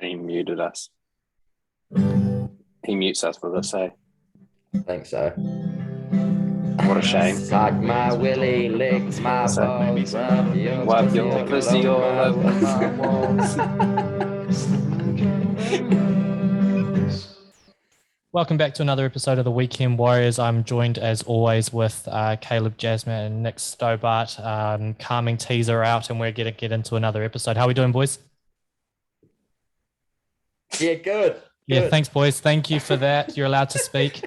He muted us. He mutes us for this, eh? I think so. What a shame. Suck my willy, lick my balls, Wipe your pussy all over my walls. Welcome back to another episode of the Weekend Warriors. I'm joined as always with Caleb Jasmine and Nick Stobart. Calming teaser out, and we're going to get into another episode. How are we doing, boys? Yeah, good. Yeah, thanks, boys. Thank you for that. You're allowed to speak.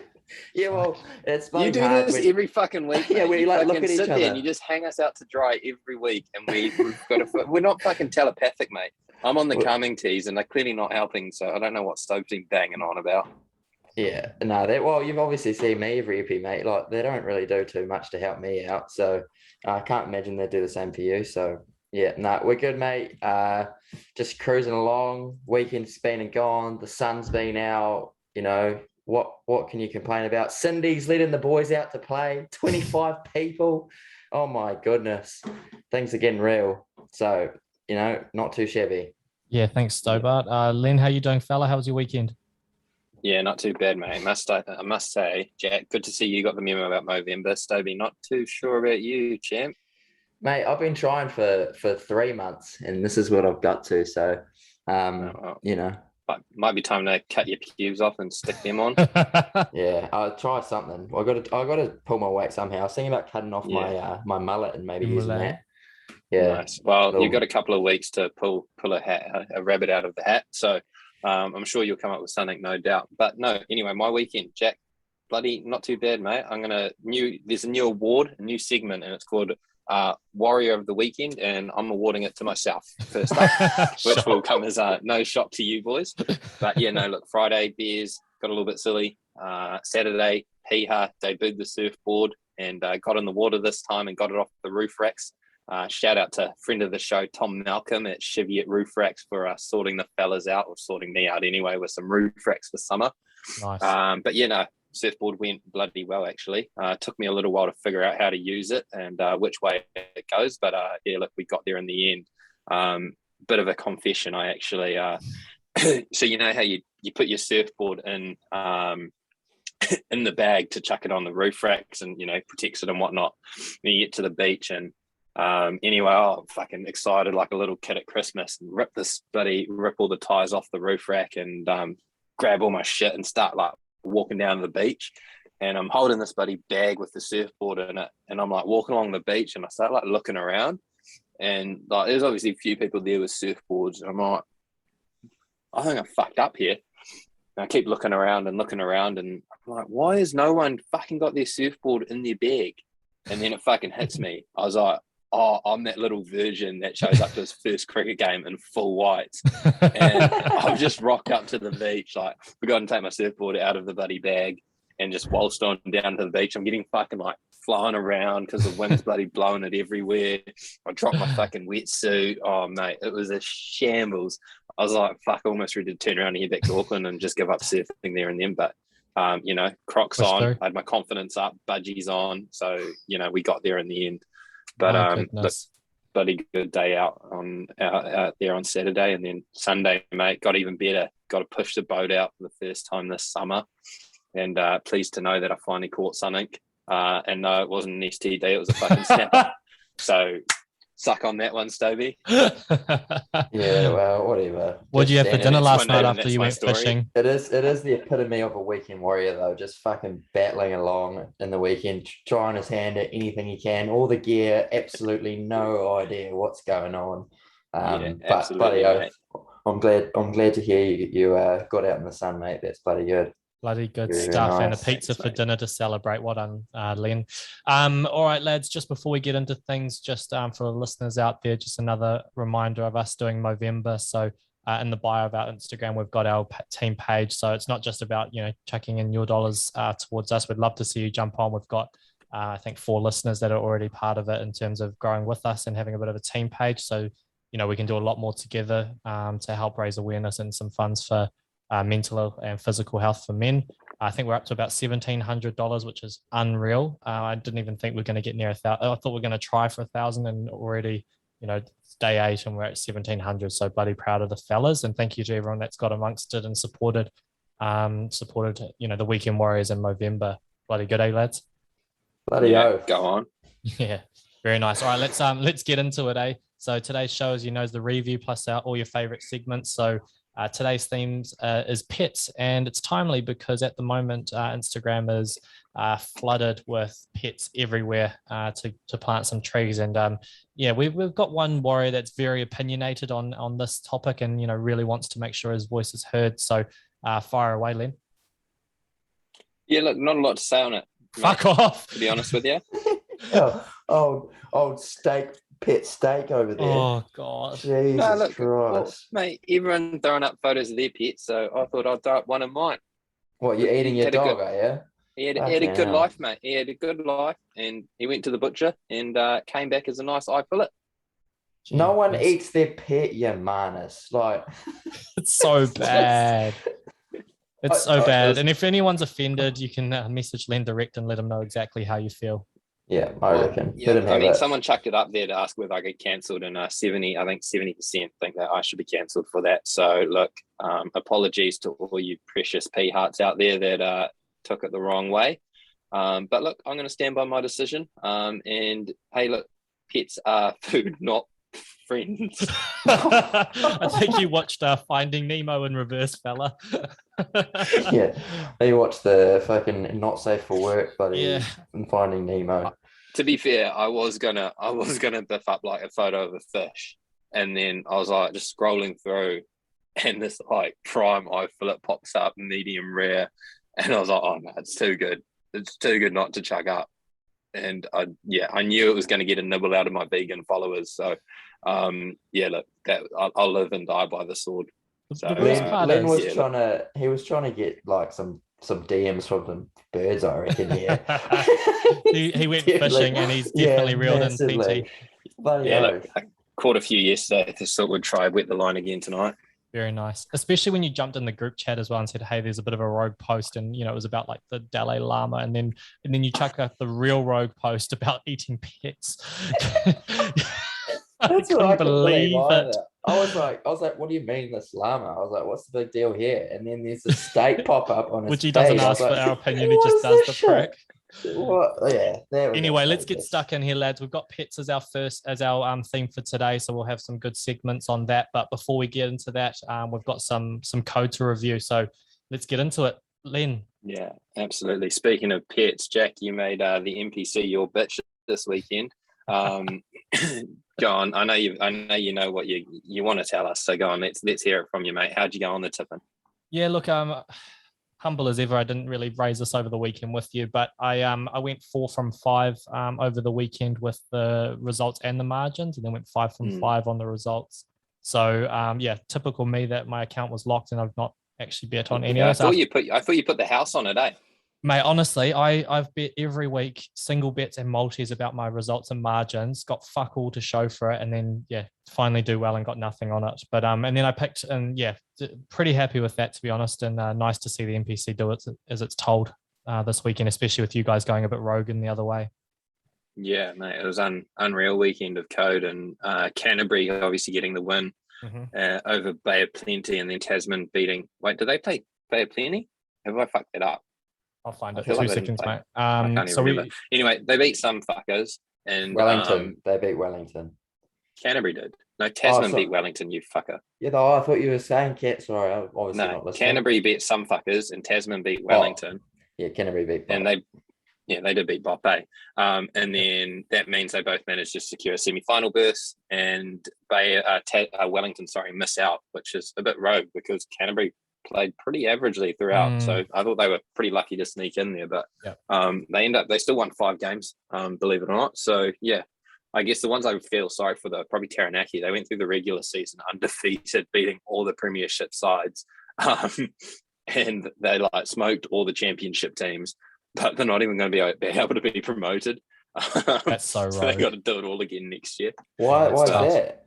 Yeah, well, it's You do hard this every fucking week. Yeah, we like look at each sit other there and you just hang us out to dry every week, and we've got to. We're not fucking telepathic, mate. I'm on the calming teas, and they're clearly not helping. So I don't know what Stokes been banging on about. Yeah, no, well, you've obviously seen me every EP, mate. Like, they don't really do too much to help me out, so I can't imagine they do the same for you. So yeah, no, we're good, mate. Just cruising along. Weekend's been and gone. The sun's been out. You know what can you complain about? Cindy's letting the boys out to play. 25 people. Oh my goodness, things are getting real. So not too shabby. Yeah, thanks, Stobart. Len, how you doing, fella? How was your weekend? Yeah, not too bad, mate. I must say, Jack, good to see you got the memo about Movember. Stoby, not too sure about you, champ. Mate, I've been trying for 3 months, and this is what I've got to. So, But might be time to cut your pubes off and stick them on. Yeah, I'll try something. I got to pull my weight somehow. I was thinking about cutting off my mullet and maybe using that. Yeah. Nice. Well, you've got a couple of weeks to pull a rabbit out of the hat. So. I'm sure you'll come up with something, no doubt. But no, anyway, my weekend, Jack, bloody not too bad, mate. There's a new award, a new segment, and it's called Warrior of the Weekend, and I'm awarding it to myself first up, which will come as no shock to you boys. But yeah, no, look, Friday, beers, got a little bit silly. Saturday, Piha, debuted the surfboard and got in the water this time and got it off the roof racks. Shout out to friend of the show, Tom Malcolm at Cheviot Roof Racks for sorting the fellas out, or sorting me out anyway, with some roof racks for summer. Nice. But yeah, no, surfboard went bloody well, actually. Took me a little while to figure out how to use it and which way it goes. But yeah, look, we got there in the end. Bit of a confession, I actually... so you know how you put your surfboard in the bag to chuck it on the roof racks and, protects it and whatnot. And you get to the beach and anyway, I'm fucking excited like a little kid at Christmas, and rip all the tires off the roof rack and grab all my shit and start like walking down to the beach. And I'm holding this bloody bag with the surfboard in it, and I'm like walking along the beach, and I start like looking around, and like there's obviously a few people there with surfboards, and I'm like, I think I fucked up here. And I keep looking around, and I'm like, why has no one fucking got their surfboard in their bag? And then it fucking hits me. I was like, oh, I'm that little virgin that shows up to his first cricket game in full whites. And I've just rocked up to the beach, like, forgot to take my surfboard out of the bloody bag and just waltzed on down to the beach. I'm getting fucking like flying around because the wind's bloody blowing it everywhere. I dropped my fucking wetsuit. Oh, mate, it was a shambles. I was like, fuck, almost ready to turn around and head back to Auckland and just give up surfing there and then. But, Crocs on, I had my confidence up, budgies on. So, we got there in the end. But bloody good day out there on Saturday, and then Sunday, mate, got even better. Got to push the boat out for the first time this summer, and pleased to know that I finally caught something. And no, it wasn't an STD; it was a fucking snapper. So suck on that one, Stovey. Yeah, well, whatever. What did you have for dinner last night after you went fishing? It is the epitome of a weekend warrior, though. Just fucking battling along in the weekend, trying his hand at anything he can. All the gear, absolutely no idea what's going on. But bloody oath, I'm glad to hear you got out in the sun, mate. That's bloody good. Bloody good stuff. Nice. And a pizza for dinner to celebrate. Well done, Len. All right, lads, just before we get into things, just for the listeners out there, just another reminder of us doing Movember. So in the bio of our Instagram, we've got our team page. So it's not just about, chucking in your dollars towards us. We'd love to see you jump on. We've got, I think, 4 listeners that are already part of it in terms of growing with us and having a bit of a team page. So, we can do a lot more together to help raise awareness and some funds for mental and physical health for men. I think we're up to about $1,700, which is unreal. I didn't even think we're going to get near 1,000. I thought we are going to try for 1,000, and already, it's day 8 and we're at 1700. So bloody proud of the fellas, and thank you to everyone that's got amongst it and supported the Weekend Warriors in Movember. Bloody good, lads? Bloody oath. Go on. Yeah, very nice. All right, let's get into it, So today's show, as you know, is the review plus all your favorite segments. So today's themes is pets, and it's timely because at the moment Instagram is flooded with pets everywhere to plant some trees. And we've got one warrior that's very opinionated on this topic, and really wants to make sure his voice is heard. So fire away, Len. Yeah, look, not a lot to say on it. Fuck off. To be honest with you. old pet steak over there. Oh God. Jesus Christ. Well, mate, everyone throwing up photos of their pets, so I thought I'd throw up one of mine. What, you're eating your dog, are you? He had a good life, mate. He had a good life, and he went to the butcher and came back as a nice eye fillet. No one eats their pet, you manus. Like, it's so bad. It's so bad. And if anyone's offended, you can message Len direct and let him know exactly how you feel. Yeah, I reckon. Yeah, someone chucked it up there to ask whether I get cancelled, and 70% think that I should be cancelled for that. So look, apologies to all you precious pea hearts out there that took it the wrong way. But look, I'm going to stand by my decision. And hey, look, pets are food, not friends. I think you watched Finding Nemo in reverse, fella. Yeah, you watched the fucking Not Safe for Work, buddy. And Finding Nemo. To be fair, I was gonna biff up like a photo of a fish, and then I was like just scrolling through, and this like prime eye fillet pops up, medium rare, and I was like, oh no, it's too good. It's too good not to chuck up. And I knew it was going to get a nibble out of my vegan followers. So, look, that I'll live and die by the sword. So Len was trying to get like some DMs from the birds, I reckon. Yeah, he went fishing and he's definitely reeled in PT. Look, I caught a few yesterday. I thought we'd try wet the line again tonight. Very nice, especially when you jumped in the group chat as well and said, "Hey, there's a bit of a rogue post," and it was about like the Dalai Lama, and then you chuck up the real rogue post about eating pets. I couldn't believe it. I was like, what do you mean this llama? I was like, what's the big deal here? And then there's a steak pop up on his which he doesn't ask for our opinion, he just does the prick. What? Yeah. Anyway, let's get stuck in here, lads. We've got pets as our theme for today, so we'll have some good segments on that. But before we get into that, we've got some code to review. So let's get into it, Len. Yeah, absolutely. Speaking of pets, Jack, you made the NPC your bitch this weekend. Go on. I know you know what you want to tell us. So go on. Let's hear it from you, mate. How'd you go on the tipping? Yeah, look, humble as ever. I didn't really raise this over the weekend with you, but I went 4 from 5 over the weekend with the results and the margins, and then went 5 from 5 on the results. So typical me that my account was locked and I've not actually bet on any. I thought you put the house on it, eh? Mate, honestly, I've bet every week single bets and multis about my results and margins, got fuck all to show for it, and then finally do well and got nothing on it. But and then I picked, and pretty happy with that, to be honest, and nice to see the NPC do it as it's told this weekend, especially with you guys going a bit rogue in the other way. Yeah, mate, it was unreal weekend of code, and Canterbury obviously getting the win over Bay of Plenty, and then Tasman beating. Wait, did they play Bay of Plenty? Have I fucked it up? I'll find it. 2 seconds, mate. Anyway, they beat some fuckers. And Wellington. They beat Wellington. Canterbury did. No, Tasman beat Wellington, you fucker. Yeah, I thought you were saying Cat. Sorry, I'm obviously not listening. Canterbury beat some fuckers and Tasman beat Wellington. Yeah, Canterbury beat Bob. And they did beat Bob Bay. And then that means they both managed to secure a semi-final berth, and Wellington, miss out, which is a bit rogue because Canterbury played pretty averagely throughout, so I thought they were pretty lucky to sneak in there. But they still won 5 games, believe it or not. So I guess the ones I feel sorry for probably Taranaki. They went through the regular season undefeated, beating all the premiership sides, and they smoked all the championship teams, but they're not even going to be able to be promoted. That's so right. So they got to do it all again next year. Why is that?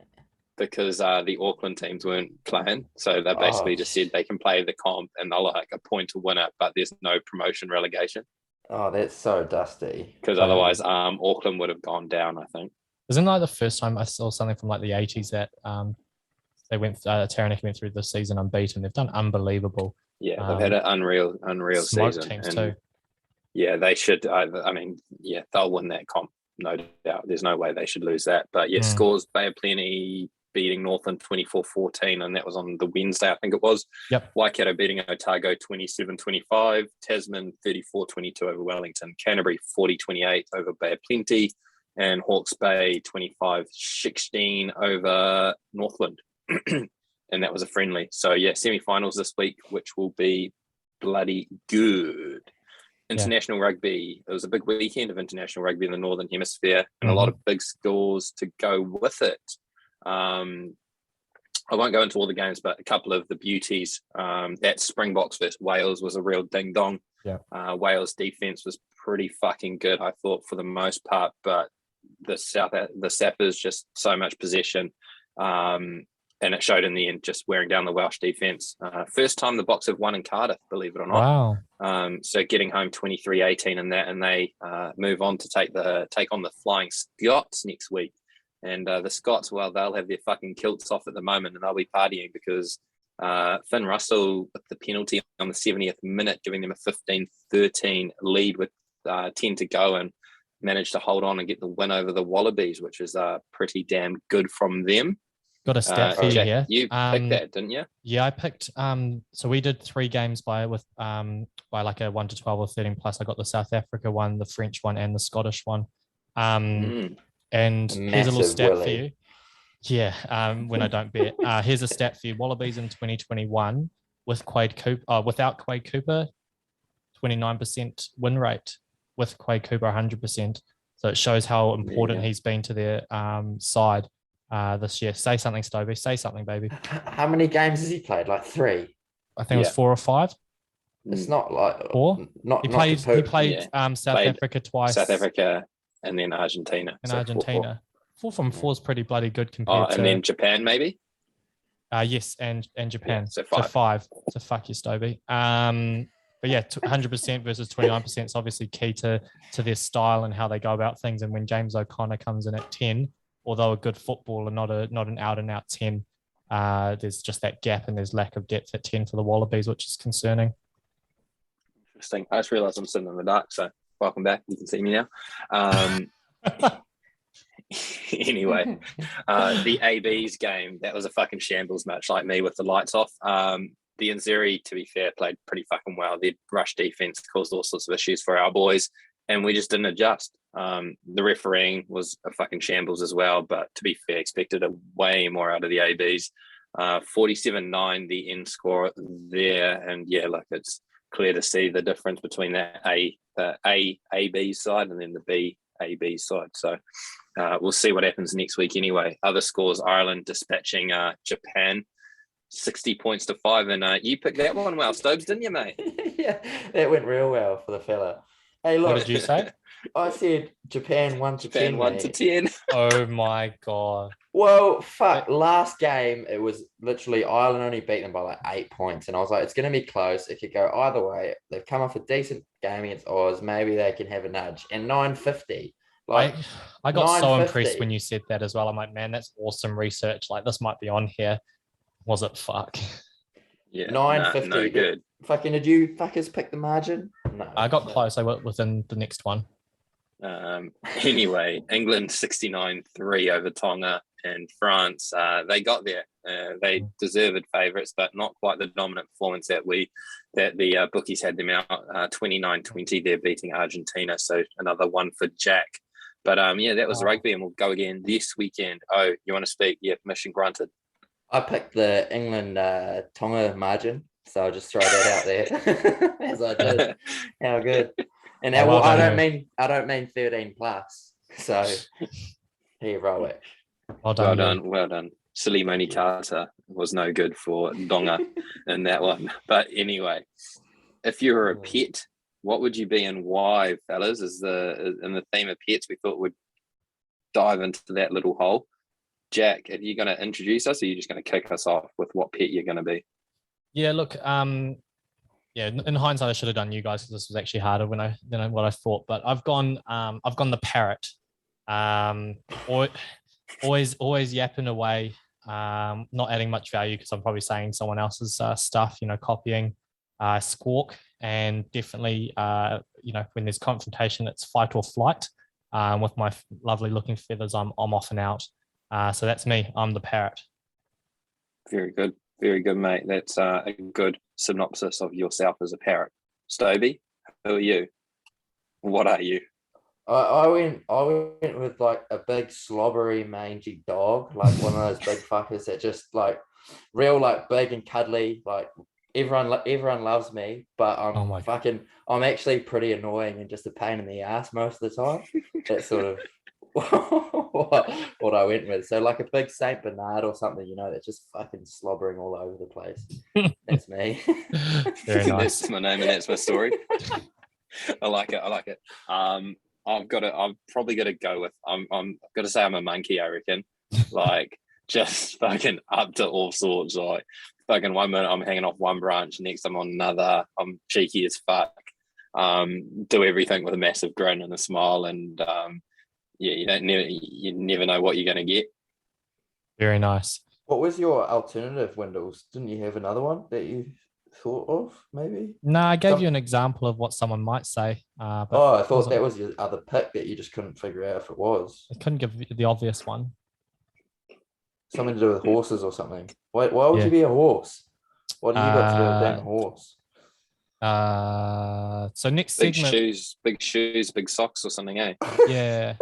Because the Auckland teams weren't playing, so they basically just said they can play the comp and they'll a point to win it, but there's no promotion relegation. Oh, that's so dusty. Because otherwise, Auckland would have gone down, I think. Isn't like the first time I saw something from like the 80s that they went Taranaki went through the season unbeaten. They've done unbelievable. Yeah, they've had an unreal season. Teams and too. Yeah, they should. I mean, yeah, they'll win that comp, no doubt. There's no way they should lose that. But yeah, scores, Bay of Plenty beating Northland 24-14, and that was on the Wednesday, I think it was. Yep. Waikato beating Otago 27-25, Tasman 34-22 over Wellington, Canterbury 40-28 over Bay of Plenty, and Hawke's Bay 25-16 over Northland. And that was a friendly. So yeah, semi-finals this week, which will be bloody good. International rugby. It was a big weekend of international rugby in the Northern Hemisphere, and a lot of big scores to go with it. I won't go into all the games, but a couple of the beauties. That Springboks versus Wales was a real ding-dong. Yeah. Wales defense was pretty fucking good, I thought, for the most part, but the Sappers just so much possession. And it showed in the end, just wearing down the Welsh defence. First time the Boks have won in Cardiff, believe it or not. Wow. So getting home 23-18 in that, and they move on to take on the Flying Scots next week. And the Scots, well, they'll have their fucking kilts off at the moment, and they'll be partying because Finn Russell with the penalty on the 70th minute, giving them a 15-13 lead with 10 to go, and managed to hold on and get the win over the Wallabies, which is pretty damn good from them. Got a stat for you Jack, here. You picked that, didn't you? Yeah, I picked. So we did 3 games by like a 1 to 12 or 13 plus. I got the South Africa one, the French one, and the Scottish one. And here's a little stat for you. Yeah, when I don't bet. Here's a stat for you. Wallabies in 2021 with without Quade Cooper, 29% win rate. With Quade Cooper, 100%. So it shows how important he's been to their side. This year. Say something, Stovey. Say something, baby. How many games has he played? Like 3? I think it was 4 or 5. It's not like 4. He played South Africa twice. South Africa and then Argentina. Argentina. 4 from 4 is pretty bloody good compared to. And then Japan, maybe. Yes, and Japan. Yeah, so 5. So fuck you, Stovey. But yeah, 100% versus 29% is obviously key to their style and how they go about things. And when James O'Connor comes in at 10. Although a good footballer, not an out-and-out 10, there's just that gap and there's lack of depth at 10 for the Wallabies, which is concerning. Interesting. I just realised I'm sitting in the dark, so welcome back. You can see me now. Anyway, the AB's game, that was a fucking shambles, much like me with the lights off. The Nzeri, to be fair, played pretty fucking well. Their rush defence caused all sorts of issues for our boys, and we just didn't adjust. The refereeing was a fucking shambles as well, but to be fair, expected a way more out of the ABs. 47-9, the end score there, and yeah, look, it's clear to see the difference between the AB side and then the B AB side. So we'll see what happens next week anyway. Other scores: Ireland dispatching Japan 60 points to 5, and you picked that one well, Stokes, didn't you, mate? Yeah, that went real well for the fella. Hey, look, what did you say? I said Japan 1 to 10. Japan 1 to 10. Oh my god. Well, fuck. Last game, it was literally Ireland only beat them by like 8 points, and I was like, it's going to be close. It could go either way. They've come off a decent game against Oz. Maybe they can have a nudge. And 950. Like I got so impressed when you said that as well. I'm like, man, that's awesome research. Like, this might be on here. Was it? Fuck. Yeah. 950. No good. Fucking, did you fuckers pick the margin? No. I got close. I went within the next one. Anyway, England 69-3 over Tonga, and France, they got there. They deserved favourites, but not quite the dominant performance that the bookies had them out. 29-20, they're beating Argentina. So another one for Jack. But yeah, that was rugby, and we'll go again this weekend. Oh, you want to speak? Yeah, permission granted. I picked the England Tonga margin, so I'll just throw that out there as I did. How good! And I don't mean 13 plus. So here, roll it. Well done. Well done. Suleimani Carter was no good for Donga in that one. But anyway, if you were a pet, what would you be and why, fellas? In the theme of pets, we thought we'd dive into that little hole. Jack, are you going to introduce us, or are you just going to kick us off with what pet you're going to be? Yeah, look, in hindsight, I should have done you guys because this was actually harder than what I thought. But I've gone the parrot. Or always yapping away, not adding much value because I'm probably saying someone else's stuff, copying, squawk, and definitely, when there's confrontation, it's fight or flight. With my lovely looking feathers, I'm off and out. So that's me. I'm the parrot. Very good, mate. That's a good synopsis of yourself as a parrot. Stovey, who are you? What are you? I went with like a big slobbery mangy dog, like one of those big fuckers that just like real like big and cuddly. Like everyone loves me, but I'm actually pretty annoying and just a pain in the ass most of the time. That's sort of what I went with. So like a big Saint Bernard or something, that's just fucking slobbering all over the place. That's me. Very nice. That's my name and that's my story. I like it. I've probably got to go with. I'm got to say I'm a monkey. I reckon, like just fucking up to all sorts. Like fucking 1 minute I'm hanging off one branch, next I'm on another. I'm cheeky as fuck. Do everything with a massive grin and a smile, and you never know what you're gonna get. Very nice. What was your alternative, Windles? Didn't you have another one that you thought of, maybe? No, I gave you an example of what someone might say. But I thought that was your other pick that you just couldn't figure out if it was. I couldn't give the obvious one. Something to do with horses or something. Why would you be a horse? What do you got to do with being a horse? So next big segment. Big shoes, big socks or something, eh? Yeah,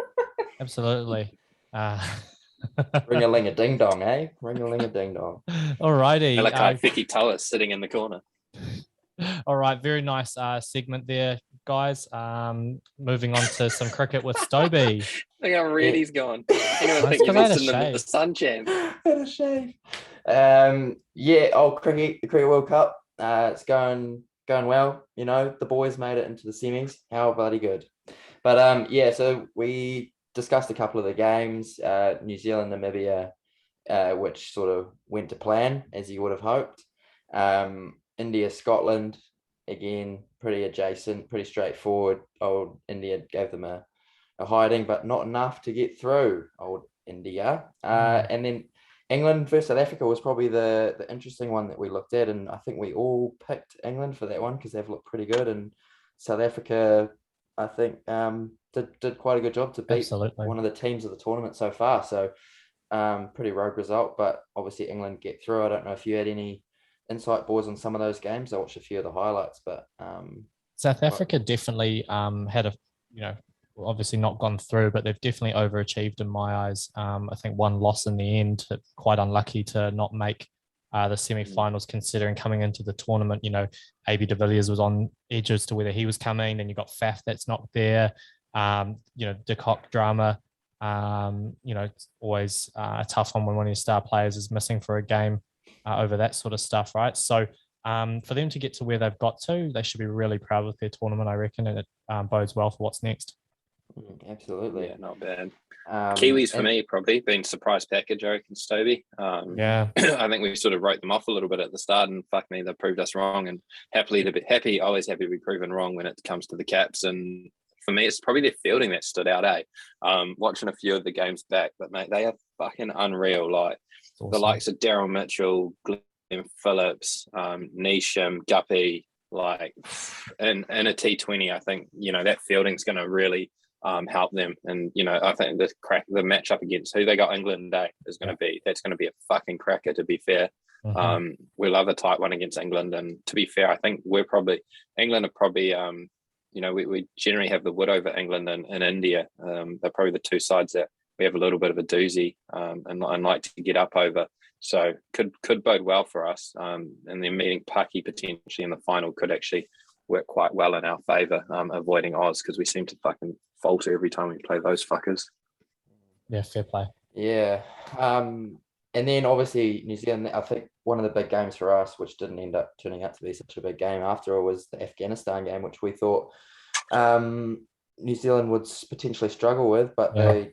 absolutely. Ring-a-ling-a-ding-dong, eh? Ring-a-ling-a-ding-dong. Alrighty. Malachi Vicky Tullis sitting in the corner. All right, very nice segment there, guys. Moving on to some cricket with Stobie. Look how red he's gone. That's Think you're because I had a missing the shave. sun champ. Had a shave. Cricket World Cup. It's going well. The boys made it into the semis. How bloody good. But so we discussed a couple of the games. New Zealand, Namibia, which sort of went to plan as you would have hoped. India, Scotland, again, pretty adjacent, pretty straightforward. Old India gave them a hiding, but not enough to get through. Old India. And then England versus South Africa was probably the interesting one that we looked at, and I think we all picked England for that one because they've looked pretty good, and South Africa, I think, did quite a good job to beat one of the teams of the tournament so far. So pretty rogue result, but obviously England get through. I don't know if you had any insight, boys, on some of those games. I watched a few of the highlights, but South Africa definitely had obviously not gone through, but they've definitely overachieved in my eyes. I think one loss in the end, quite unlucky to not make the semi-finals, considering coming into the tournament, AB de Villiers was on edge as to whether he was coming. Then you got Faf that's not there. De Kock drama. It's always a tough one when one of your star players is missing for a game over that sort of stuff, right? So for them to get to where they've got to, they should be really proud with their tournament, I reckon, and it bodes well for what's next. Absolutely. Yeah, not bad. Kiwis for me probably been surprise package, I reckon, Stovey. Yeah. I think we sort of wrote them off a little bit at the start, and fuck me, they proved us wrong. And always happy to be proven wrong when it comes to the Caps. And for me, it's probably their fielding that stood out, eh? Watching a few of the games back, but mate, they are fucking unreal. Like awesome. The likes of Daryl Mitchell, Glenn Phillips, Neesham, Guppy, like in a T20, I think that fielding's going to really help them. And I think the matchup against who they got England today is going to be a fucking cracker, to be fair. Mm-hmm. We love a tight one against England, and to be fair, I think England are probably we generally have the wood over England and India. They're probably the two sides that we have a little bit of a doozy and like to get up over. So could bode well for us. And then meeting Paki potentially in the final could actually work quite well in our favour, avoiding Oz, because we seem to fucking falter every time we play those fuckers. Yeah, fair play. Yeah. And then obviously New Zealand, I think one of the big games for us, which didn't end up turning out to be such a big game after all, was the Afghanistan game, which we thought New Zealand would potentially struggle with, but they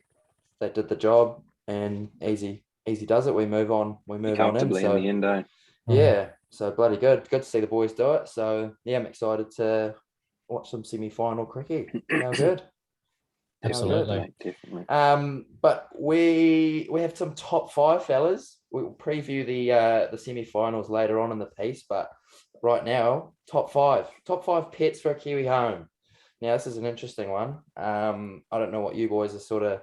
did the job, and easy does it. We move on. Comfortably in the end, eh? Yeah, so bloody good. Good to see the boys do it. So yeah, I'm excited to watch some semi-final cricket. How good. Absolutely. Definitely. But we have some top 5, fellas. We'll preview the semi-finals later on in the piece, but right now, top five pets for a Kiwi home. Now, this is an interesting one. I don't know what you boys have sort of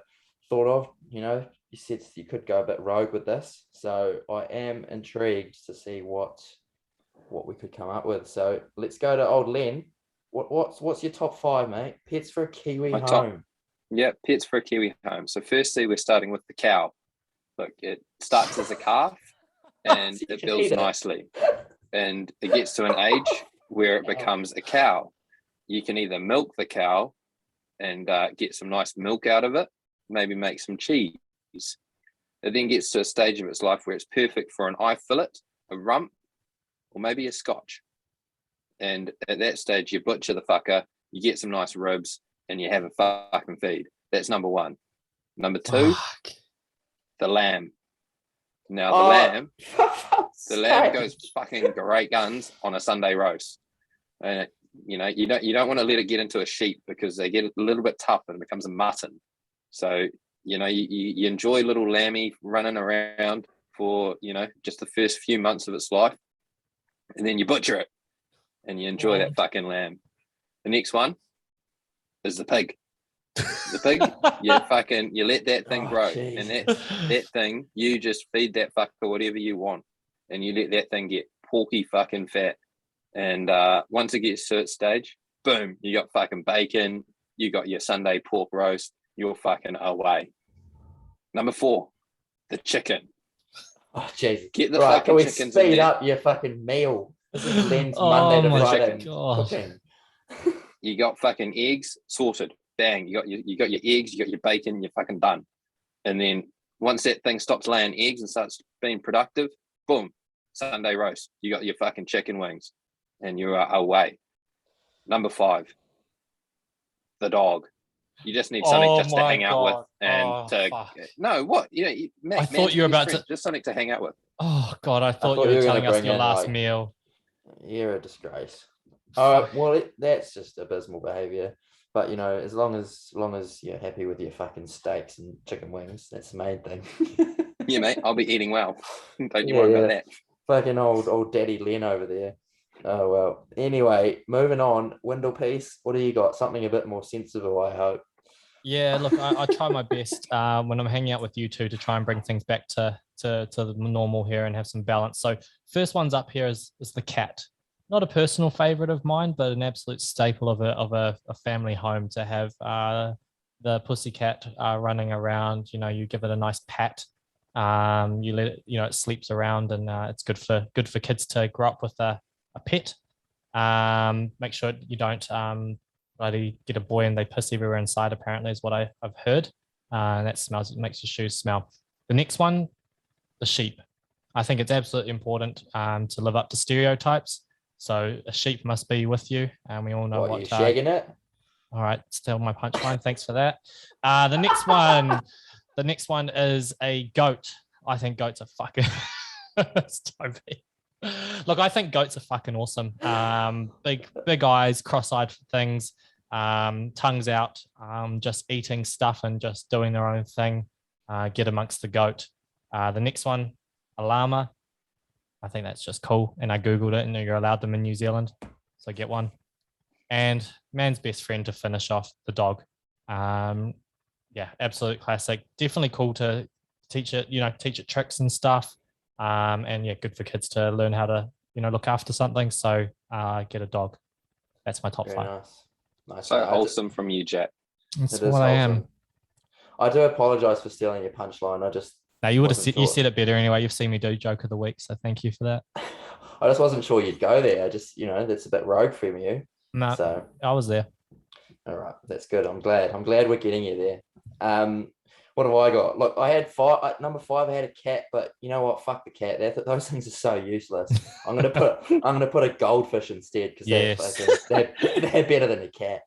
thought of. You know, you said you could go a bit rogue with this, so I am intrigued to see what we could come up with. So let's go to old Len. What's your top 5, mate? Pets for a Kiwi home. Pets for a Kiwi home. So firstly, we're starting with the cow. Look, it starts as a calf and it builds nicely. And it gets to an age where it becomes a cow. You can either milk the cow and get some nice milk out of it, maybe make some cheese. It then gets to a stage of its life where it's perfect for an eye fillet, a rump, or maybe a scotch. And at that stage, you butcher the fucker, you get some nice ribs, and you have a fucking feed. That's number 1. Number 2, the lamb. Now the lamb goes fucking great guns on a Sunday roast. And you don't want to let it get into a sheep because they get a little bit tough and it becomes a mutton. So you enjoy little lammy running around for just the first few months of its life, and then you butcher it and you enjoy that fucking lamb. The next one is the pig. The pig, you let that thing grow, geez. and that thing, you just feed that fucker whatever you want, and you let that thing get porky fucking fat. And once it gets to its stage, boom, you got fucking bacon, you got your Sunday pork roast, you're fucking away. Number 4, the chicken. Oh, jeez. Get the fucking can we chickens speed in there. up your fucking meal? This is Len's Monday to Friday cooking. You got fucking eggs, sorted. Bang, you got your eggs, you got your bacon, you're fucking done. And then once that thing stops laying eggs and starts being productive, boom, Sunday roast. You got your fucking chicken wings, and you are away. Number 5, the dog. You just need something just to hang out with, and Matt, I thought you were about to just something to hang out with. Oh God, I thought you were telling us your last meal. You're a disgrace. All right, well, that's just abysmal behaviour. But as long as you're happy with your fucking steaks and chicken wings, that's the main thing. Yeah, mate, I'll be eating well. Don't you worry about that. Fucking old Daddy Len over there. Oh well. Anyway, moving on. Windle piece. What do you got? Something a bit more sensible, I hope. Yeah, look, I try my best when I'm hanging out with you two to try and bring things back to the normal here and have some balance. So first one's up here is the cat. Not a personal favorite of mine, but an absolute staple of a family home to have the pussycat running around. You give it a nice pat. You let it, it sleeps around, and it's good for kids to grow up with a pet. Make sure you don't bloody get a boy and they piss everywhere inside, apparently, is what I've heard. And that makes your shoes smell. The next one, the sheep. I think it's absolutely important to live up to stereotypes. So a sheep must be with you, and we all know what. You shagging it? All right, still my punchline. Thanks for that. The next one is a goat. I think goats are fucking. Look, I think goats are fucking awesome. Big eyes, cross-eyed things, tongues out, just eating stuff and just doing their own thing. Get amongst the goat. The next one, a llama. I think that's just cool. And I Googled it, and you're allowed them in New Zealand. So get one. And man's best friend to finish off, the dog. Absolute classic. Definitely cool to teach it tricks and stuff. And good for kids to learn how to, look after something. So get a dog. That's my top 5. Nice. So wholesome from you, Jack. That's what I am. I do apologize for stealing your punchline. No, you would have you said it better anyway. You've seen me do joke of the week, so thank you for that. I just wasn't sure you'd go there. I just, that's a bit rogue from you. No, so I was there. All right, that's good. I'm glad we're getting you there. What have I got? Look, I had 5. Number 5, I had a cat, but you know what? Fuck the cat. Those things are so useless. I'm gonna put a goldfish instead because they're better than a cat.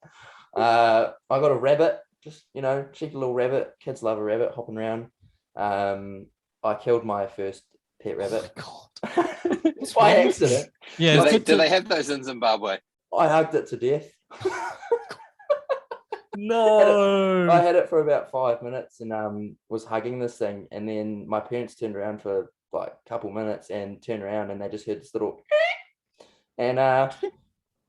I got a rabbit, just cheeky little rabbit. Kids love a rabbit hopping around. I killed my first pet rabbit. Oh my God. By accident. Yeah. Do they have those in Zimbabwe? I hugged it to death. No. I had it for about 5 minutes and was hugging this thing, and then my parents turned around for like a couple minutes and turned around and they just heard this little and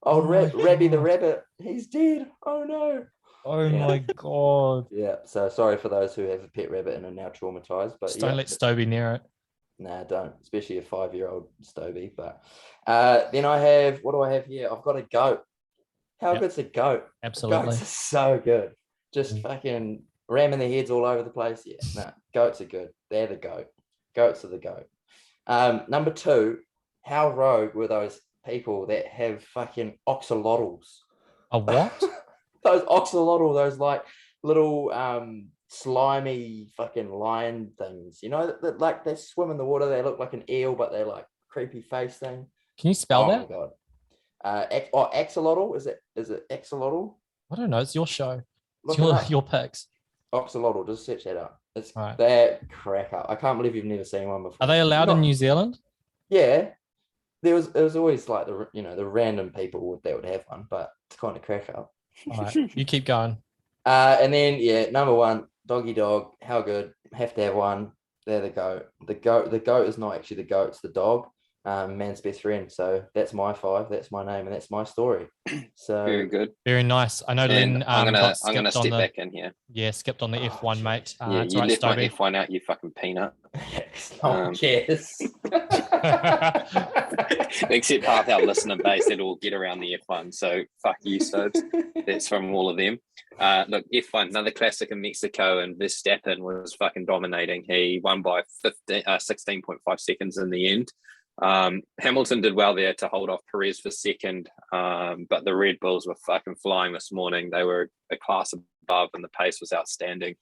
old Rabby the rabbit, he's dead. Oh no. Oh my God. Yeah, so sorry for those who have a pet rabbit and are now traumatized, but just don't let Stobie near it. Nah, don't, especially a 5-year-old Stobie. But then what do I have here? I've got a goat. How good's a goat? Absolutely. Goats are so good. Just fucking ramming their heads all over the place. Yeah, no, goats are good. They're the goat. Goats are the goat. Number 2, how rogue were those people that have fucking oxalotls? A what? Those oxalotl, those like little slimy fucking lion things. You know, that like they swim in the water. They look like an eel, but they're like creepy face thing. Can you spell that? Oh my God. Axolotl. Is it axolotl? I don't know. It's your show. It's your picks. Oxalotl. Just search that up. It's right. That crack up. I can't believe you've never seen one before. Are they allowed in New Zealand? Yeah. It was always like the random people that would have one, but it's kind of crack up. All right, you keep going. And then number 1, doggy dog. How good? Have to have one. They're the goat. The goat is not actually the goat. It's the dog. Man's best friend. So that's my 5. That's my name, and that's my story. So very good, very nice. I know Lynn. I'm gonna step back in here. Yeah, skipped on the F1, mate. Yeah, you left my F1 out, you fucking peanut. Yes. Except half our listener base that will get around the F1. So fuck you, Sobes. That's from all of them. Look, F1, another classic in Mexico, and Verstappen was fucking dominating. He won by 16.5 seconds in the end. Hamilton did well there to hold off Perez for second, but the Red Bulls were fucking flying this morning. They were a class above, and the pace was outstanding.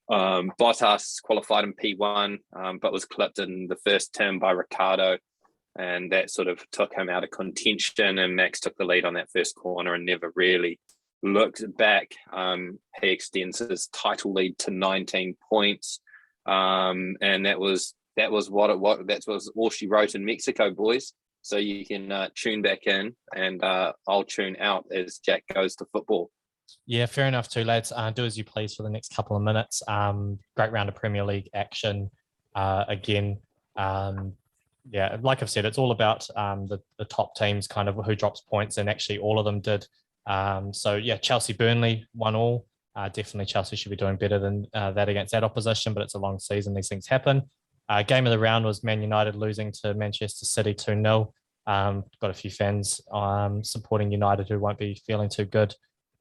Bottas qualified in P1, but was clipped in the first turn by Ricciardo, and that sort of took him out of contention, and Max took the lead on that first corner and never really looked back. He extends his title lead to 19 points, and that was all she wrote in Mexico, boys. So you can tune back in, and I'll tune out as Jack goes to football. Yeah, fair enough too, lads. Do as you please for the next couple of minutes. Great round of Premier League action again. Yeah, like I've said, it's all about the top teams, kind of who drops points, and actually all of them did. So yeah, Chelsea Burnley 1-1. Definitely Chelsea should be doing better than that against that opposition, but it's a long season. These things happen. Game of the round was Man United losing to Manchester City 2-0. Got a few fans supporting United who won't be feeling too good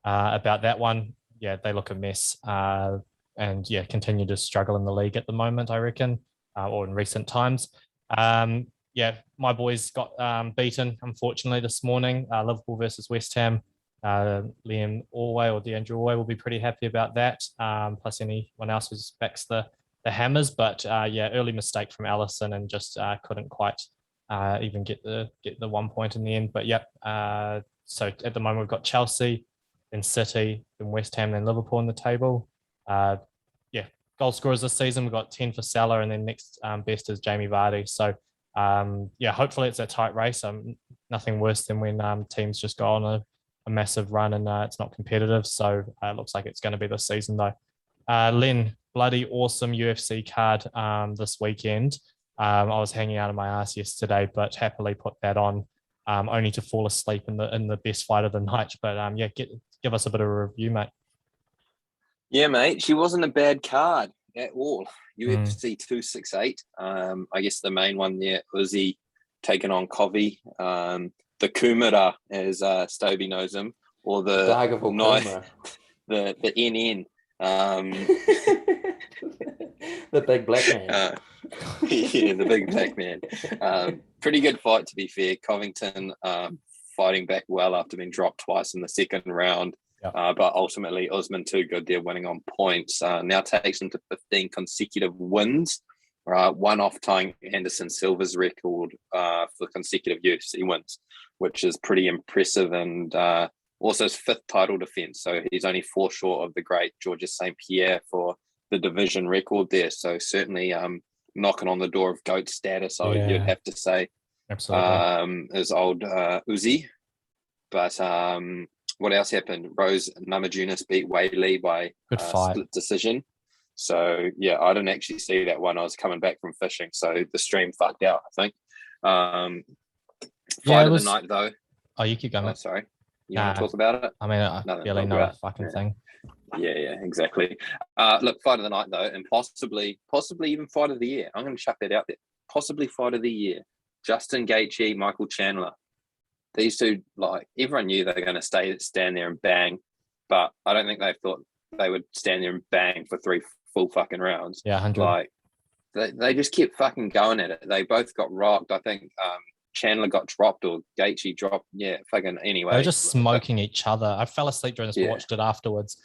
about that one. Yeah, they look a mess and yeah, continue to struggle in the league at the moment, I reckon, or in recent times. Yeah, my boys got beaten, unfortunately, this morning. Liverpool versus West Ham. Liam Orway or DeAndre Orway will be pretty happy about that. Plus anyone else who backs the Hammers. But yeah, early mistake from Allison and just couldn't quite even get the 1 point in the end. But yep. So at the moment we've got Chelsea, then City, then West Ham, then Liverpool on the table. Yeah, goal scorers this season we've got 10 for Salah, and then next best is Jamie Vardy. So yeah, hopefully it's a tight race. Nothing worse than when teams just go on a massive run and it's not competitive. So it looks like it's going to be this season though. Len, bloody awesome UFC card this weekend. I was hanging out of my ass yesterday, but happily put that on, only to fall asleep in the best fight of the night. But yeah, give us a bit of a review, mate. Yeah, mate. She wasn't a bad card at all. UFC 268. I guess the main one there was he taking on Covey. The Kumara, as Stobie knows him, or the the NN. The big black man. Yeah, the big black man. Pretty good fight, to be fair. Covington fighting back well after being dropped twice in the second round. Yep. But ultimately, Usman too good there, winning on points. Now takes him to 15 consecutive wins. One off tying Anderson Silva's record for consecutive UFC wins, which is pretty impressive, and also his 5th title defense. So he's only 4 short of the great Georges St. Pierre for the division record there. So certainly knocking on the door of GOAT status, you'd have to say. Absolutely. Is old Uzi. But what else happened? Rose Namajunas beat Wei Lee by split decision. So yeah, I didn't actually see that one. I was coming back from fishing, so the stream fucked out, I think. Fight of the night though. Oh, you keep going. Oh, sorry. You want to talk about it? I mean, I barely know a fucking thing. Yeah, exactly. Look, fight of the night though, and possibly even fight of the year. I'm going to chuck that out there. Possibly fight of the year. Justin Gaethje, Michael Chandler. These two, like, everyone knew they were going to stand there and bang, but I don't think they thought they would stand there and bang for 3 full fucking rounds. Yeah, 100. Like, they just kept fucking going at it. They both got rocked. I think Chandler got dropped or Gaethje dropped. Yeah, fucking anyway. They were just smoking each other. I fell asleep during this, watched it afterwards.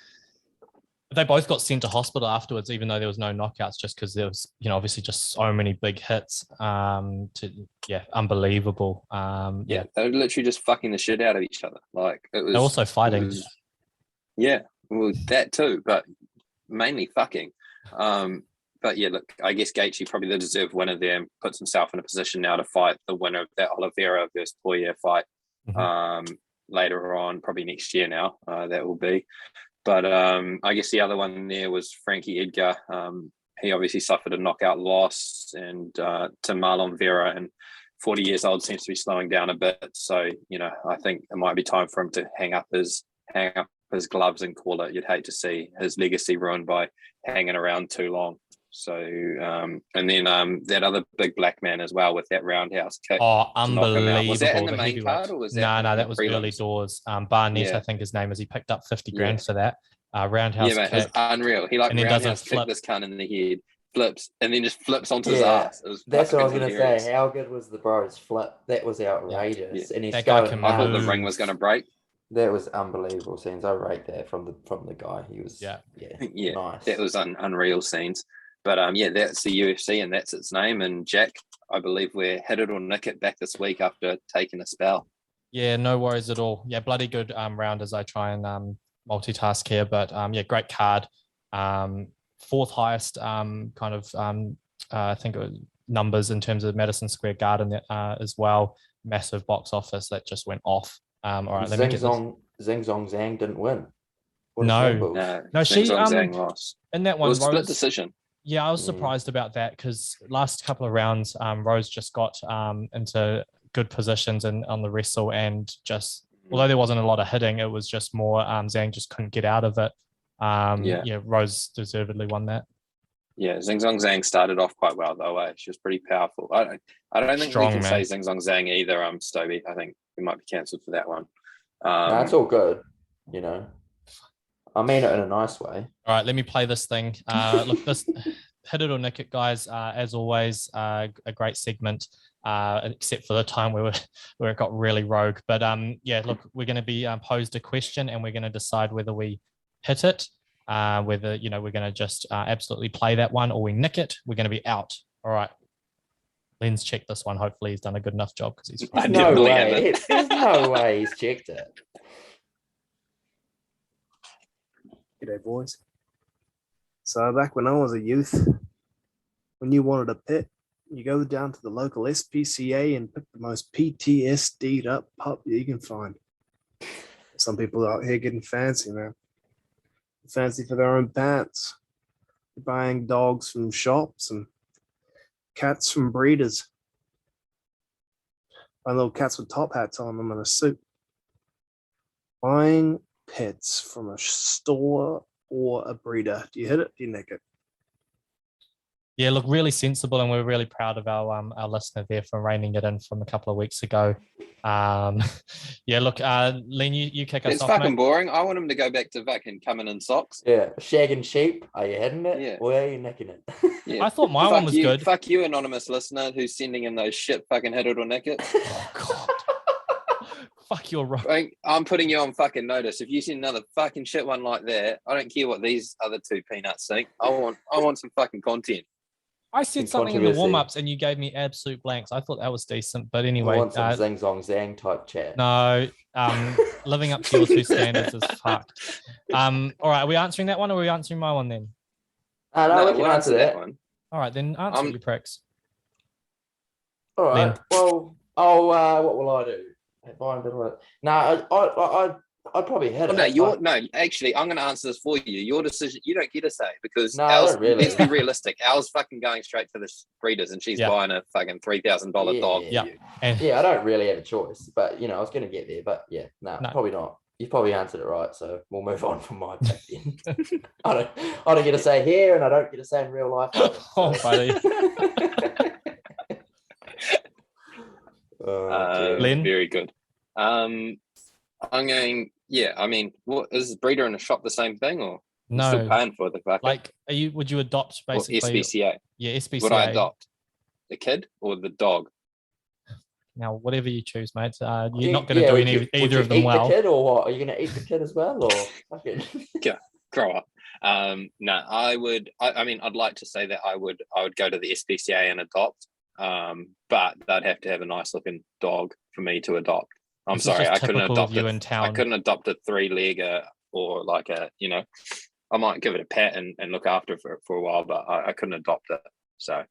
They both got sent to hospital afterwards, even though there was no knockouts, just because there was, obviously just so many big hits. Unbelievable. They were literally just fucking the shit out of each other. Like, it was. They're also fighting. Well, that too, but mainly fucking. But yeah, look, I guess Gaethje probably the deserved winner there and puts himself in a position now to fight the winner of that Oliveira versus Poirier fight later on, probably next year now. That will be. But I guess the other one there was Frankie Edgar. He obviously suffered a knockout loss and to Marlon Vera, and 40 years old, seems to be slowing down a bit. So, I think it might be time for him to hang up his gloves and call it. You'd hate to see his legacy ruined by hanging around too long. So, and then that other big black man as well with that roundhouse kick. Oh, unbelievable. Was that in the main card or was that? No, that was early doors. Barnett, I think his name is. He picked up 50 grand for that roundhouse kick. It was unreal. He roundhouse kicked this cunt in the head, flips, and then just flips onto his ass. That's what I was going to say. How good was the bro's flip? That was outrageous. And he's going, I thought the ring was going to break. That was unbelievable scenes. I rate that from the guy. He was nice. That was unreal scenes. But that's the UFC and that's its name. And Jack, I believe we're hit it or nick it back this week after taking a spell. Yeah, no worries at all. Yeah, bloody good round as I try and multitask here. But great card. Fourth highest I think it was numbers in terms of Madison Square Garden as well. Massive box office that just went off. All right, let me get this. Zhang Zhang didn't win. No, she Zhang lost. In that one, it was a split decision. Yeah, I was surprised about that because last couple of rounds, Rose just got into good positions and on the wrestle, and just although there wasn't a lot of hitting, it was just more Zhang just couldn't get out of it. Rose deservedly won that. Yeah, Zhang started off quite well though. She was pretty powerful. I don't think we can say Zhang either. Stoby. I think we might be cancelled for that one. It's all good, I mean it in a nice way. All right, let me play this thing. Look, this hit it or nick it, guys. As always, a great segment, except for the time where it got really rogue. But look, we're going to be posed a question, and we're going to decide whether we hit it, whether we're going to just absolutely play that one, or we nick it. We're going to be out. All right. Len's checked this one. Hopefully, he's done a good enough job because he's. There's no way he's checked it. G'day, boys. So back when I was a youth, when you wanted a pet, you go down to the local SPCA and pick the most PTSD'd up pup you can find. Some people out here getting fancy, man. Fancy for their own pants. Buying dogs from shops and cats from breeders. Buying little cats with top hats on them and a suit. Buying pets from a store or a breeder. Do you hit it? Do you nick it? Yeah, look, really sensible, and we're really proud of our listener there for reining it in from a couple of weeks ago. Look, Len, you kick us off. It's fucking boring. I want him to go back to fucking coming in socks. Yeah, shagging sheep. Are you hitting it? Yeah. Or are you nicking it? Yeah. I thought my one was good. Fuck you, anonymous listener who's sending in those shit fucking hit it or nick it. Oh, God. Fuck your right. I'm putting you on fucking notice. If you send another fucking shit one like that, I don't care what these other two peanuts think. I want some fucking content. I said something in the warm-ups and you gave me absolute blanks. I thought that was decent, but anyway. I want some zing zong zang type chat. No, living up to your two standards is fucked. All right, are we answering that one or are we answering my one then? No, we can answer that one. All right, then answer your pricks. All right. Then. Well, what will I do? No, I'd probably hit Well, it. no, actually, I'm going to answer this for you. Your decision, you don't get to say, because No, I ours, don't really. let's be realistic. Ours fucking going straight to the breeders, and she's buying a fucking $3,000 dog. Yeah. Yeah, I don't really have a choice, but I was going to get there, but yeah, no, probably not. You've probably answered it right, so we'll move on from my pick then. I don't get to say here, and I don't get to say in real life either. So. Oh, buddy. Lynn? Very good. I'm going. Yeah, I mean, what is breeder in a shop the same thing, or no? Still paying for the fucker? Like, would you adopt basically? Or SPCA. Yeah, SPCA. Would I adopt the kid or the dog? Now, whatever you choose, mate. You're not going to do either of them well. The kid, or what? Are you going to eat the kid as well, or fucking? Yeah, grow up. No, I would. I mean, I'd like to say that I would go to the SPCA and adopt. But they'd have to have a nice looking dog for me to adopt. I'm sorry, I couldn't adopt it. I couldn't adopt a 3-legger or like a, I might give it a pet and look after it for a while, but I couldn't adopt it. So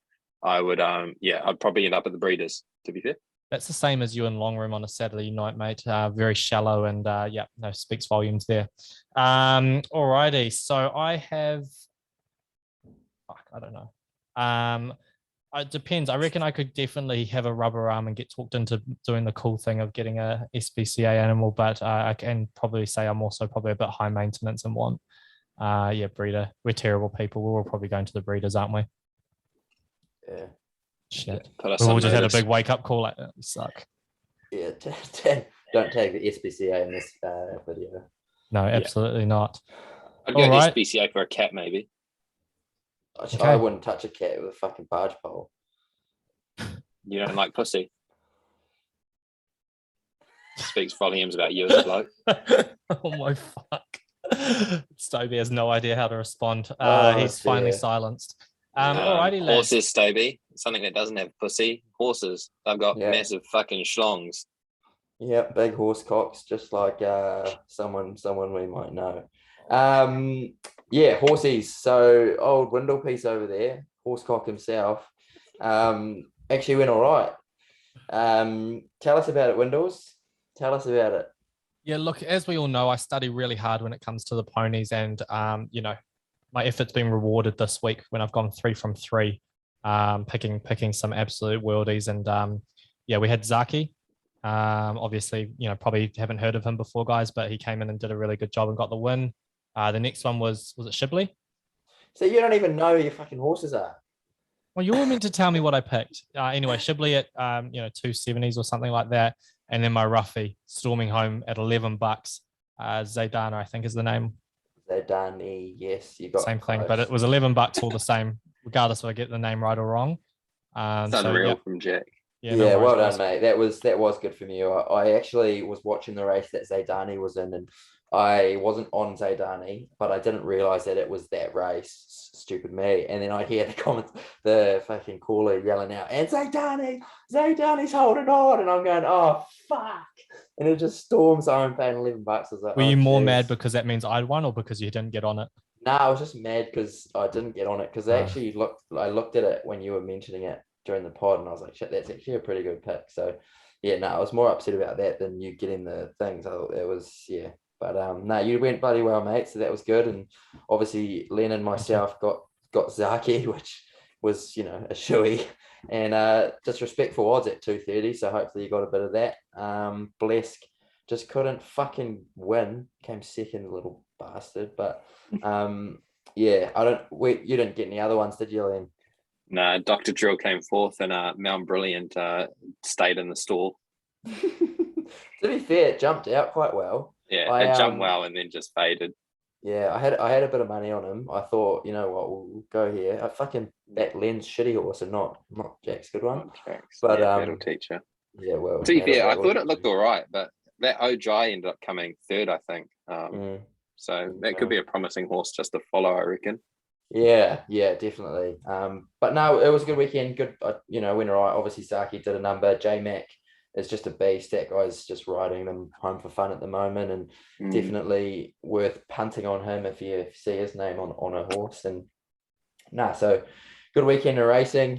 I would, I'd probably end up at the breeders, to be fair. That's the same as you in long room on a Saturday night, mate. Very shallow and speaks volumes there. Alrighty, so I have, I don't know. It depends. I reckon I could definitely have a rubber arm and get talked into doing the cool thing of getting a SPCA animal, but I can probably say I'm also probably a bit high maintenance and want, breeder. We're terrible people. We're all probably going to the breeders, aren't we? Yeah. Shit. We've all just had a big wake up call like that. We suck. Yeah. Don't take the SPCA in this video. No, absolutely not. I'd go SPCA for a cat, maybe. Okay. I wouldn't touch a cat with a fucking barge pole. You don't like pussy? Speaks volumes about you as a bloke. Oh my fuck. Stoby has no idea how to respond. He's finally silenced. Alrighty, lads. Horses, Stoby. Something that doesn't have pussy. Horses. They've got massive fucking schlongs. Yeah, big horse cocks, just like someone we might know. Horsies. So old Windlepiece over there, horsecock himself, actually went all right. Tell us about it, Windows. Tell us about it. Yeah, look, as we all know, I study really hard when it comes to the ponies, and my effort's been rewarded this week when I've gone 3 from 3, picking some absolute worldies, and we had Zaki. Obviously, probably haven't heard of him before, guys, but he came in and did a really good job and got the win. The next one was it Shibley? So you don't even know who your fucking horses are. Well, you were meant to tell me what I picked. Anyway, Shibley at 270s or something like that, and then my roughie storming home at $11. Zaydana, I think is the name. Zaydani, yes, you got same thing, but it was $11 all the same, regardless if I get the name right or wrong. It's unreal from Jack. Yeah, no well done, mate. That was good from you. I actually was watching the race that Zaydani was in, and I wasn't on Zaydani, but I didn't realize that it was that race. Stupid me. And then I hear the comments, the fucking caller yelling out, and Zaydani's holding on, and I'm going, oh fuck! And it just storms home paying $11. I was like, were you more mad because that means I'd won, or because you didn't get on it? No, I was just mad because I didn't get on it, because I looked at it when you were mentioning it during the pod, and I was like, shit, that's actually a pretty good pick. So yeah, no, I was more upset about that than you getting the things. It was, yeah. But no, you went bloody well, mate. So that was good. And obviously Len and myself got Zaki, which was, a shoey. And disrespectful odds at 230. So hopefully you got a bit of that. Blesk just couldn't fucking win. Came second, little bastard. But you didn't get any other ones, did you, Len? No, Dr. Drill came fourth, and Mount Brilliant stayed in the stall. To be fair, it jumped out quite well. Yeah, it jumped well and then just faded. Yeah, I had a bit of money on him. I thought, you know what, we'll go here. I fucking that Len's shitty horse and not Jack's good one. But that'll teach you. Yeah, well. To be fair, I thought it looked all right, but that Ojai ended up coming third, I think. So that could be a promising horse just to follow, I reckon. Yeah, definitely. But no, it was a good weekend. Good, went all right. Obviously, Saki did a number. J-Mac is just a beast. That guy's just riding them home for fun at the moment, and definitely worth punting on him if you see his name on a horse. And so good weekend of racing.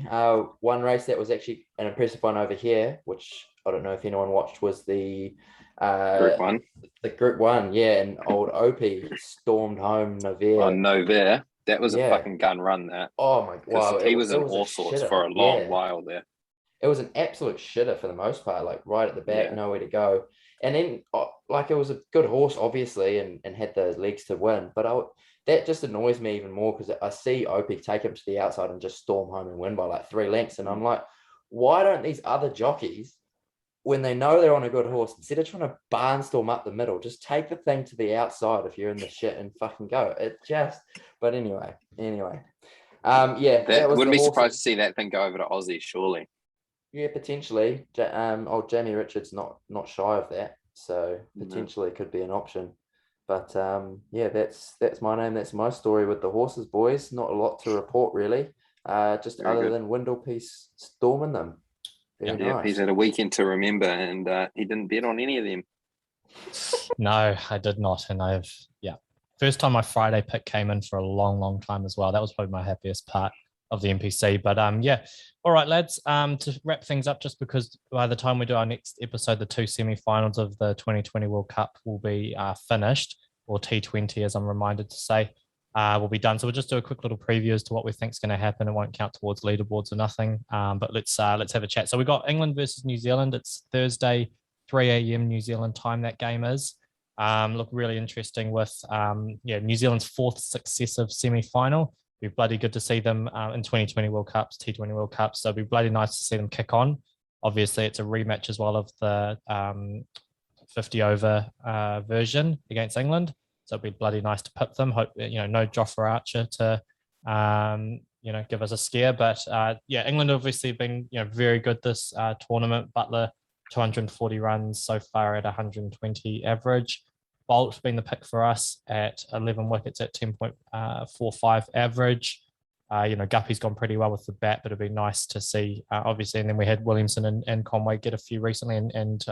One race that was actually an impressive one over here, which I don't know if anyone watched, was the Group 1. The Group 1, yeah, and old Opie stormed home Navarre. Oh, Navarre. That was a fucking gun run, that. Oh, my God. He was in all sorts for a long while there. It was an absolute shitter for the most part, like right at the back, nowhere to go. And then, like, it was a good horse, obviously, and had the legs to win. But that just annoys me even more because I see Opie take him to the outside and just storm home and win by like 3 lengths. And I'm like, why don't these other jockeys, when they know they're on a good horse, instead of trying to barnstorm up the middle, just take the thing to the outside if you're in the shit and fucking go. But anyway. That wouldn't be surprised to see that thing go over to Aussie, surely. Yeah, potentially. Old Jamie Richards not shy of that, so potentially could be an option. But that's my name. That's my story with the horses, boys. Not a lot to report really. Just Very other good. than Windlepiece storming them. Very nice. He's had a weekend to remember, and he didn't bet on any of them. No, I did not, and first time my Friday pick came in for a long, long time as well. That was probably my happiest part of the NPC. But all right, lads. To wrap things up, just because by the time we do our next episode, the 2 semi-finals of the 2020 World Cup will be finished, or T20, as I'm reminded to say, will be done. So we'll just do a quick little preview as to what we think is going to happen. It won't count towards leaderboards or nothing. But let's have a chat. So we got England versus New Zealand. It's Thursday, 3 a.m. New Zealand time. That game is. Look really interesting with New Zealand's 4th successive semi-final. It'd be bloody good to see them in 2020 World Cups, T20 World Cups. So it'd be bloody nice to see them kick on. Obviously, it's a rematch as well of the 50 over version against England. So it'd be bloody nice to put them. Hope no Jofra Archer to give us a scare. But England obviously have been very good this tournament. Butler 240 runs so far at 120 average. Bolt been the pick for us at 11 wickets at 10.45 average. Guppy's gone pretty well with the bat, but it'd be nice to see, obviously. And then we had Williamson and Conway get a few recently, and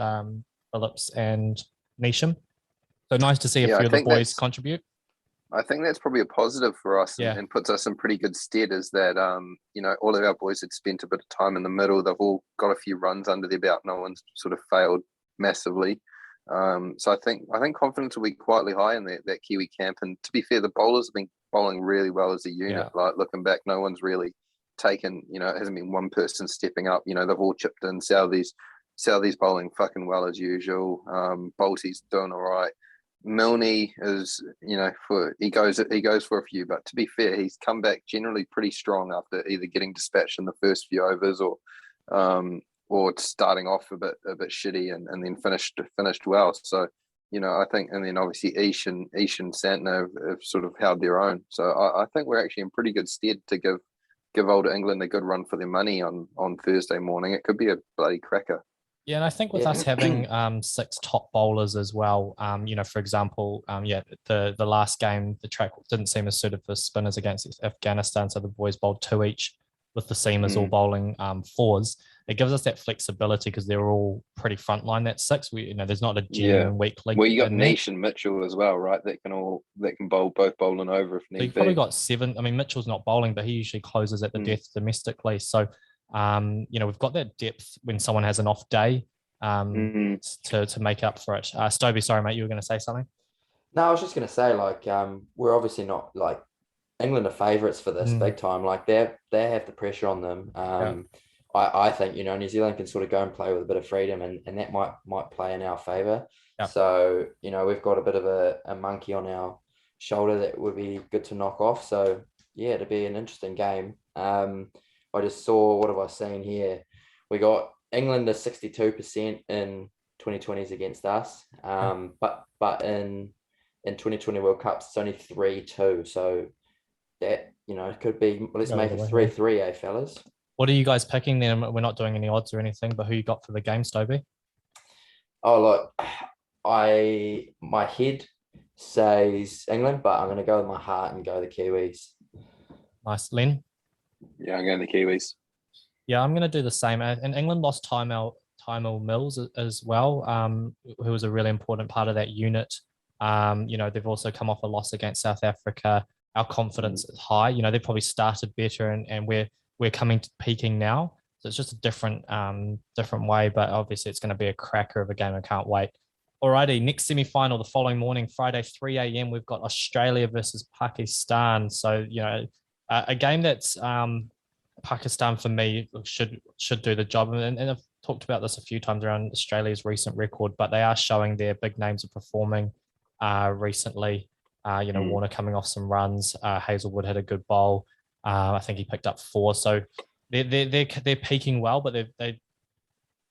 Phillips and Neesham. So nice to see a few of the boys contribute. I think that's probably a positive for us and puts us in pretty good stead, is that, all of our boys had spent a bit of time in the middle. They've all got a few runs under their belt. No one's sort of failed massively. So I think confidence will be quietly high in that Kiwi camp. And to be fair, the bowlers have been bowling really well as a unit. Yeah. Like, looking back, no one's really taken, it hasn't been one person stepping up. They've all chipped in. Southey's bowling fucking well as usual. Bolty's doing all right. Milne is, he goes for a few, but to be fair, he's come back generally pretty strong after either getting dispatched in the first few overs or starting off a bit shitty and then finished well. So, I think, and then obviously Ish and Santner have sort of held their own. So I think we're actually in pretty good stead to give old England a good run for their money on Thursday morning. It could be a bloody cracker. Yeah, and I think with us having 6 top bowlers as well, for example, the last game, the track didn't seem as suited for spinners against Afghanistan, so the boys bowled 2 each with the seamers all bowling 4s. It gives us that flexibility because they're all pretty frontline. That 6, there's not a genuine weak link. Well, you got Nish and Mitchell as well, right? That can bowl bowling over if need be. You've probably got 7. I mean, Mitchell's not bowling, but he usually closes at the death domestically. So, we've got that depth when someone has an off day to make up for it. Stovey, sorry, mate, you were going to say something? No, I was just going to say, we're obviously not England are favourites for this big time. They have the pressure on them. I think New Zealand can sort of go and play with a bit of freedom, and that might play in our favour. Yeah. So we've got a bit of a monkey on our shoulder that would be good to knock off. So yeah, it'd be an interesting game. I just saw, what have I seen here? We got England is 62% in 2020s against us, but in 2020 World Cups it's only 3-2. So that could be. Let's make it 3-3, fellas. What are you guys picking then? We're not doing any odds or anything, but who you got for the game, Stovey? Oh, look, my head says England, but I'm going to go with my heart and go the Kiwis. Nice. Len? Yeah, I'm going the Kiwis. Yeah, I'm going to do the same. And England lost Tymel Mills as well, who was a really important part of that unit. They've also come off a loss against South Africa. our confidence is high. You know, they probably started better, and we're coming to peaking now. So it's just a different way, but obviously it's going to be a cracker of a game. I can't wait. Alrighty, next semi-final the following morning, Friday, 3 a.m. We've got Australia versus Pakistan. So, you know, a game that's Pakistan for me should do the job. And I've talked about this a few times around Australia's recent record, but they are showing their big names are performing recently. Warner coming off some runs. Hazelwood had a good bowl. I think he picked up 4. So they're peaking well, but they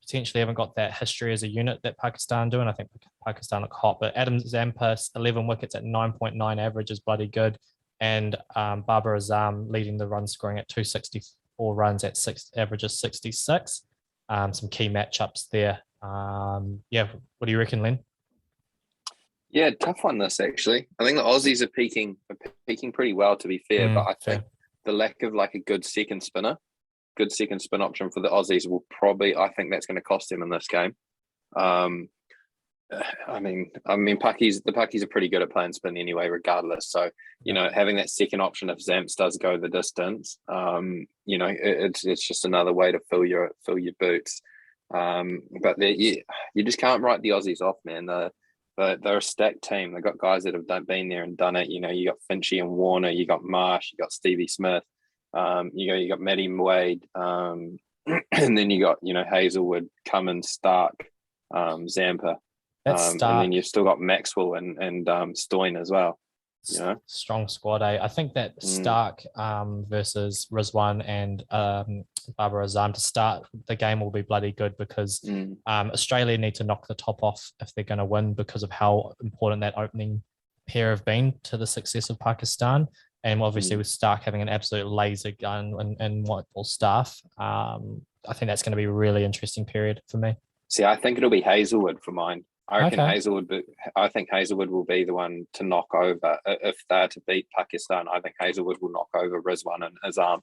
potentially haven't got that history as a unit that Pakistan do, and I think Pakistan look hot. But Adam Zampa, 11 wickets at 9.9 average is bloody good, and Babar Azam leading the run scoring at 264 runs at averages 66. Some key matchups there. What do you reckon, Len? Yeah, tough one this actually. I think the Aussies are peaking pretty well, to be fair, but I think the lack of like a good second spin option for the Aussies will probably, I think that's going to cost them in this game. I mean, the Pakis are pretty good at playing spin anyway, regardless. So, having that second option if Zamps does go the distance, it's just another way to fill your boots. But you just can't write the Aussies off, man. They're a stacked team. They've got guys that have been there and done it. You got Finchy and Warner, you got Marsh, you got Stevie Smith. You got Matty Wade, and then you got Hazelwood, Cummins, Stark, Zampa, and then you've still got Maxwell and Stoyne as well. Strong squad. I think that Stark versus Rizwan and Babar Azam to start the game will be bloody good because Australia need to knock the top off if they're going to win because of how important that opening pair have been to the success of Pakistan. And obviously with Stark having an absolute laser gun and white ball staff, I think that's going to be a really interesting period for me. See, I think it'll be Hazelwood for mine. I reckon Hazelwood will be the one to knock over. If they're to beat Pakistan, I think Hazelwood will knock over Rizwan and Azam,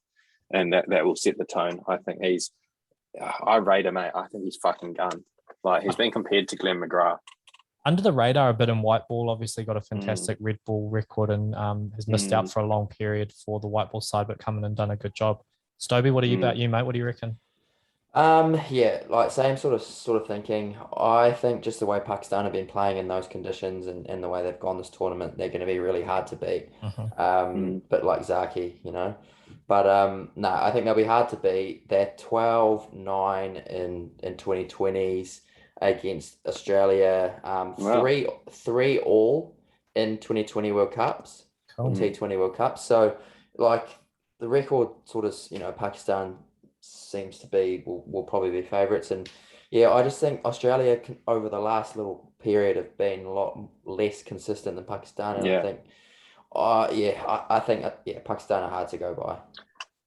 and that will set the tone. I think I rate him, mate. I think he's fucking gun. Like, he's been compared to Glenn McGrath. Under the radar a bit in white ball, obviously got a fantastic red ball record and has missed out for a long period for the white ball side, but come in and done a good job. Stobie, what are you about you, mate? What do you reckon? Same sort of thinking. I think just the way Pakistan have been playing in those conditions and the way they've gone this tournament, they're going to be really hard to beat. But like Zaki, But I think they'll be hard to beat. They're 12-9 in 2020s. Against Australia, 3-3 in 2020 World Cups, T20 World Cups. So, like, the record sort of, Pakistan seems to be will probably be favourites, and I just think Australia can, over the last little period have been a lot less consistent than Pakistan, and I think Pakistan are hard to go by.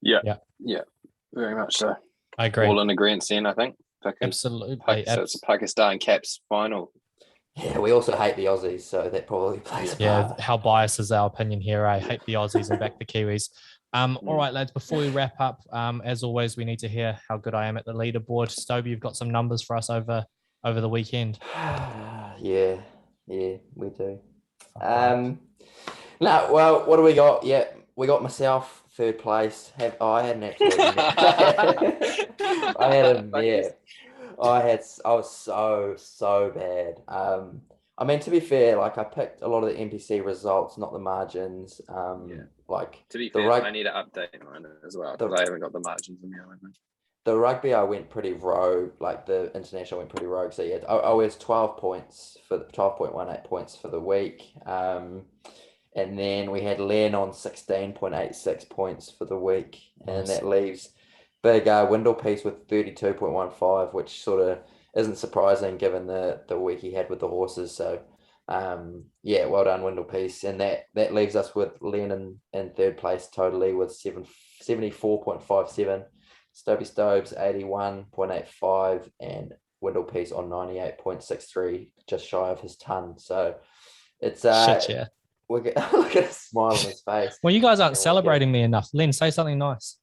Yeah, very much so. I agree. All in agreement, then I think. Absolutely. So it's a Pakistan caps final. Yeah, we also hate the Aussies, so that probably plays a part. How biased is our opinion here? I hate the Aussies and back the Kiwis. All right, lads, before we wrap up, as always, we need to hear how good I am at the leaderboard. Stobie, you've got some numbers for us over the weekend. Yeah, we do. What do we got? Yeah, we got myself third place. I had an absolute I was so bad. I mean, to be fair, like, I picked a lot of the NPC results, not the margins. Like, to be fair, I need to update mine as well because I haven't got the margins in there. The rugby, I went pretty rogue. Like, the international went pretty rogue. So yeah, I was 12.18 points for the week. And then we had Len on 16.86 points for the week. Nice. And that leaves big Windle Piece with 32.15, which sort of isn't surprising given the week he had with the horses. So, well done, Windle Piece. And that leaves us with Len in third place totally with 74.57. Stobie Stobes 81.85 and Windle Piece on 98.63, just shy of his ton. So it's shit, yeah. Look at a smile on his face. Well, you guys aren't celebrating me enough. Len, say something nice.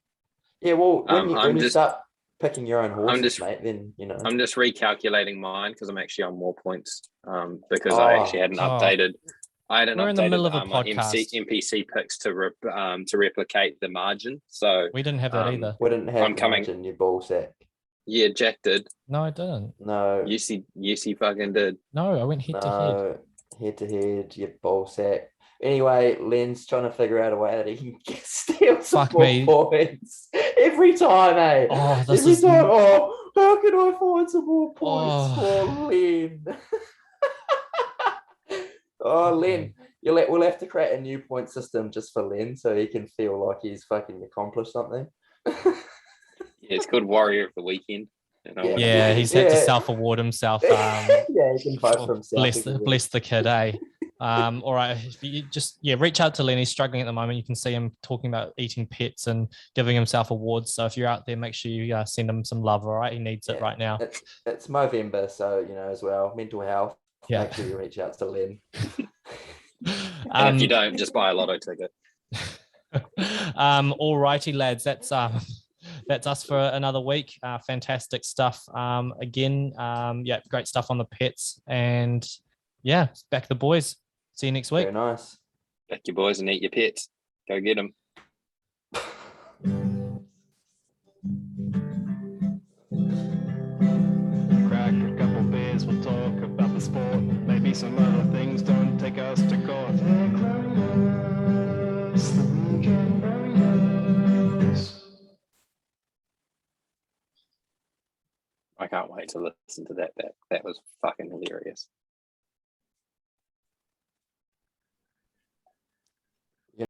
Yeah, well, when you start picking your own horses, mate, then I'm just recalculating mine because I'm actually on more points because I actually hadn't updated. I had an We're in the middle of a my podcast. MPC picks to replicate the margin. So We didn't have that either. We didn't have I'm coming. margin, you ball sack. Yeah, Jack did. No, I didn't. No. Yes, he fucking did. No, I went head to head. No, head to head, you ball sack. Anyway, Len's trying to figure out a way that he can steal some Fuck more me. points every time, eh? Oh, this Every is time. Oh, how can I find some more points for Len? Oh, Len, we'll have to create a new point system just for Len so he can feel like he's fucking accomplished something. Yeah, it's called Warrior of the Weekend. You know, Yeah, he's had to self-award himself. Yeah, he can vote for himself. Bless the kid, eh? All right, if you just reach out to Len. He's struggling at the moment. You can see him talking about eating pets and giving himself awards. So if you're out there, make sure you send him some love. All right, he needs it right now. It's Movember, so as well, mental health. Yeah. Make sure you reach out to Len. And if you don't, just buy a lotto ticket. All righty, lads. That's us for another week. Fantastic stuff. Again, great stuff on the pets. And back the boys. See you next week. Very nice. Back your boys and eat your pets. Go get them. Crack a couple beers, we'll talk about the sport. Maybe some other things, don't take us to court. I can't wait to listen to that. That was fucking hilarious.